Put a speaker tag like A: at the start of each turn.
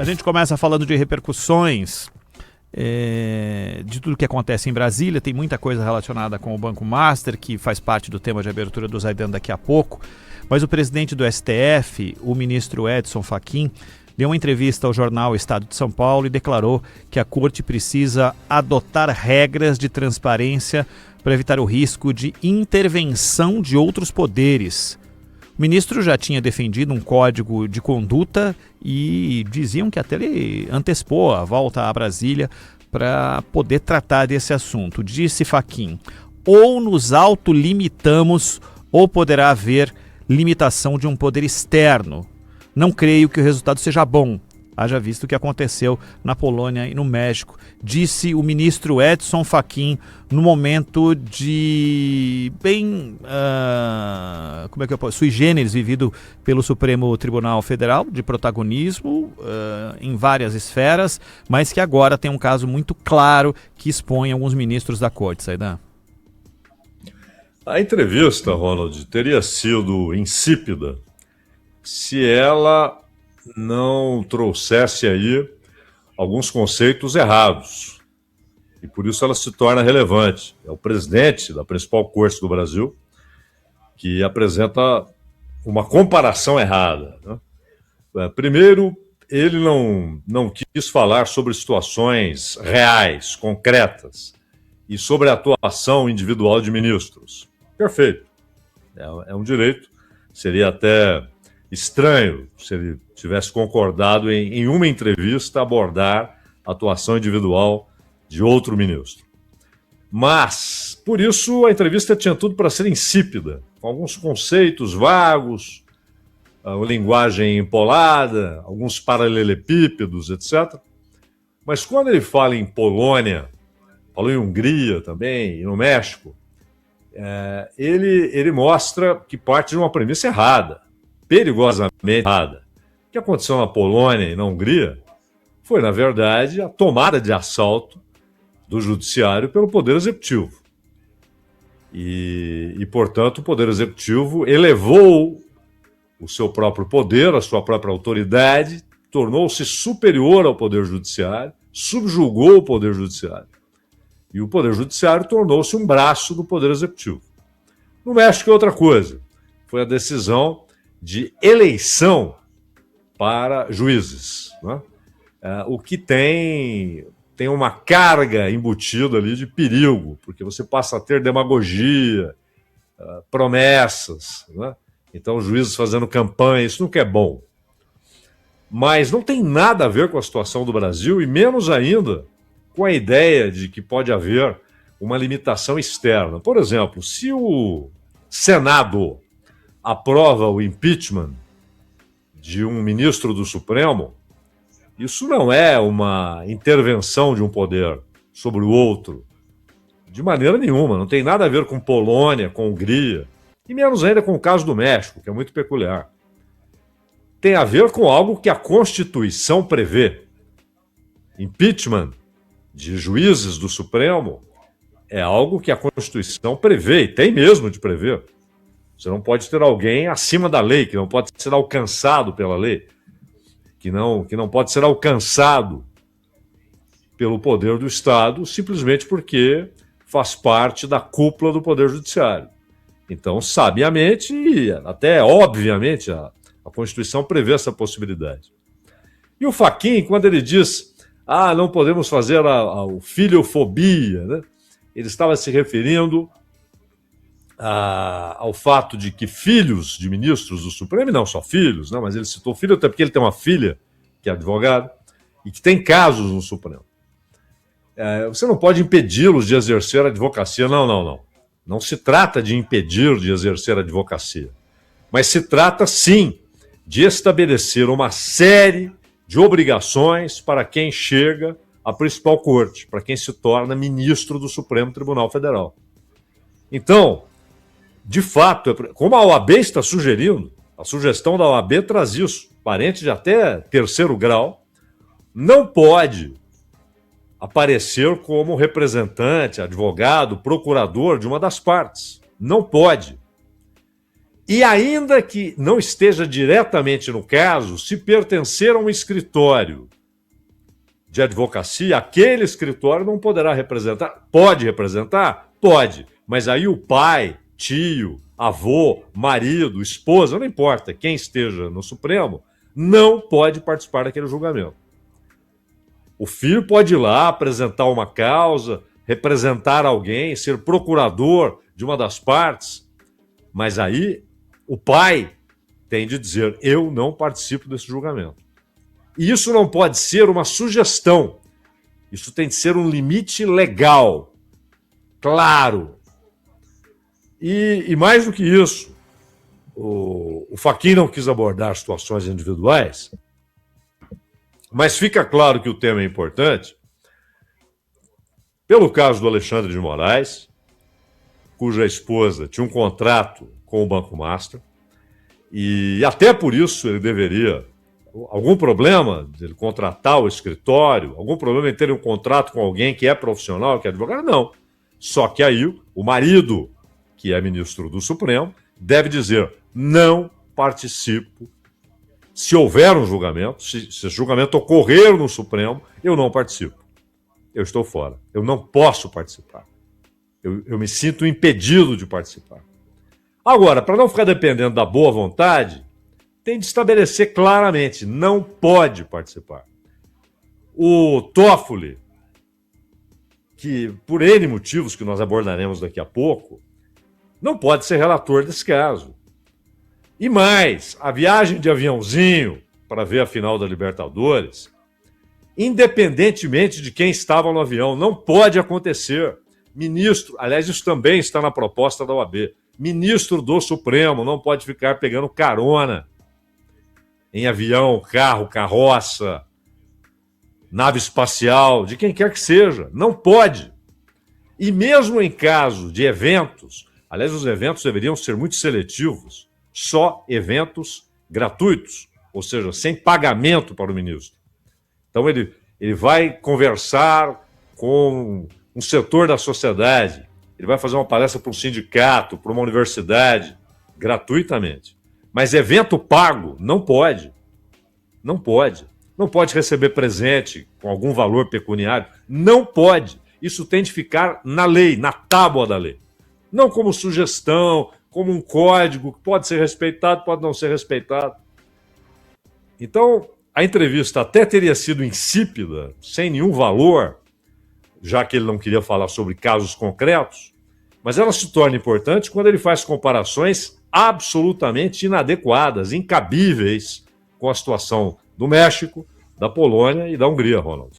A: A gente começa falando de repercussões de tudo que acontece em Brasília. Tem muita coisa relacionada com o Banco Master, que faz parte do tema de abertura do Zaidan daqui a pouco. Mas o presidente do STF, o ministro Edson Fachin, deu uma entrevista ao jornal Estado de São Paulo e declarou que a corte precisa adotar regras de transparência para evitar o risco de intervenção de outros poderes. O ministro já tinha defendido um código de conduta e diziam que até ele antecipou a volta a Brasília para poder tratar desse assunto. Disse Fachin: ou nos autolimitamos ou poderá haver limitação de um poder externo. Não creio que o resultado seja bom, haja visto o que aconteceu na Polônia e no México, disse o ministro Edson Fachin no momento de sui generis vivido pelo Supremo Tribunal Federal, de protagonismo em várias esferas, mas que agora tem um caso muito claro que expõe alguns ministros da corte. Zaidan.
B: A entrevista, Ronald, teria sido insípida se ela não trouxesse aí alguns conceitos errados. E por isso ela se torna relevante. É o presidente da principal corte do Brasil que apresenta uma comparação errada, né? Primeiro, ele não quis falar sobre situações reais, concretas, e sobre a atuação individual de ministros. Perfeito. É um direito. Seria até estranho se ele tivesse concordado em uma entrevista abordar a atuação individual de outro ministro. Mas, por isso, a entrevista tinha tudo para ser insípida, com alguns conceitos vagos, uma linguagem empolada, alguns paralelepípedos, etc. Mas quando ele fala em Polônia, falou em Hungria também, e no México, ele mostra que parte de uma premissa errada, perigosamente errada. O que aconteceu na Polônia e na Hungria foi, na verdade, a tomada de assalto do judiciário pelo Poder Executivo. E, portanto, o Poder Executivo elevou o seu próprio poder, a sua própria autoridade, tornou-se superior ao Poder Judiciário, subjugou o Poder Judiciário. E o Poder Judiciário tornou-se um braço do Poder Executivo. No México é outra coisa. Foi a decisão de eleição para juízes, né? O que tem uma carga embutida ali de perigo, porque você passa a ter demagogia, promessas, né? Então os juízes fazendo campanha, isso nunca é bom. Mas não tem nada a ver com a situação do Brasil e menos ainda com a ideia de que pode haver uma limitação externa. Por exemplo, se o Senado aprova o impeachment de um ministro do Supremo, isso não é uma intervenção de um poder sobre o outro, de maneira nenhuma. Não tem nada a ver com Polônia, com Hungria, e menos ainda com o caso do México, que é muito peculiar. Tem a ver com algo que a Constituição prevê. Impeachment de juízes do Supremo é algo que a Constituição prevê, e tem mesmo de prever. Você não pode ter alguém acima da lei, que não pode ser alcançado pela lei, que não pode ser alcançado pelo poder do Estado, simplesmente porque faz parte da cúpula do Poder Judiciário. Então, sabiamente e até obviamente, a Constituição prevê essa possibilidade. E o Fachin, quando ele diz não podemos fazer a filhofobia, né? Ele estava se referindo ao fato de que filhos de ministros do Supremo, e não só filhos, né, mas ele citou filho até porque ele tem uma filha que é advogada e que tem casos no Supremo. Você não pode impedi-los de exercer a advocacia, não. Não se trata de impedir de exercer a advocacia, mas se trata, sim, de estabelecer uma série de obrigações para quem chega à principal corte, para quem se torna ministro do Supremo Tribunal Federal. Então, de fato, como a OAB está sugerindo, a sugestão da OAB traz isso, parente de até terceiro grau, não pode aparecer como representante, advogado, procurador de uma das partes. Não pode. E ainda que não esteja diretamente no caso, se pertencer a um escritório de advocacia, aquele escritório não poderá representar. Pode representar? Pode. Mas aí o pai, tio, avô, marido, esposa, não importa quem esteja no Supremo, não pode participar daquele julgamento. O filho pode ir lá apresentar uma causa, representar alguém, ser procurador de uma das partes, mas aí o pai tem de dizer: eu não participo desse julgamento. E isso não pode ser uma sugestão. Isso tem de ser um limite legal, claro. E mais do que isso, o Fachin não quis abordar situações individuais, mas fica claro que o tema é importante pelo caso do Alexandre de Moraes, cuja esposa tinha um contrato com o Banco Master, e até por isso ele deveria... Algum problema de ele contratar o escritório? Algum problema em ter um contrato com alguém que é profissional, que é advogado? Não. Só que aí o marido, que é ministro do Supremo, deve dizer: não participo. Se houver um julgamento, se esse julgamento ocorrer no Supremo, eu não participo. Eu estou fora. Eu não posso participar. Eu me sinto impedido de participar. Agora, para não ficar dependendo da boa vontade, tem de estabelecer claramente: não pode participar. O Toffoli, que por N motivos que nós abordaremos daqui a pouco, não pode ser relator desse caso. E mais, a viagem de aviãozinho para ver a final da Libertadores, independentemente de quem estava no avião, não pode acontecer. Ministro, aliás, isso também está na proposta da OAB, ministro do Supremo não pode ficar pegando carona em avião, carro, carroça, nave espacial, de quem quer que seja. Não pode. E mesmo em caso de eventos, aliás, os eventos deveriam ser muito seletivos, só eventos gratuitos, ou seja, sem pagamento para o ministro. Então ele vai conversar com um setor da sociedade, ele vai fazer uma palestra para um sindicato, para uma universidade, gratuitamente. Mas evento pago, não pode. Não pode. Não pode receber presente com algum valor pecuniário. Não pode. Isso tem de ficar na lei, na tábua da lei. Não como sugestão, como um código que pode ser respeitado, pode não ser respeitado. Então, a entrevista até teria sido insípida, sem nenhum valor, já que ele não queria falar sobre casos concretos, mas ela se torna importante quando ele faz comparações absolutamente inadequadas, incabíveis com a situação do México, da Polônia e da Hungria, Ronald.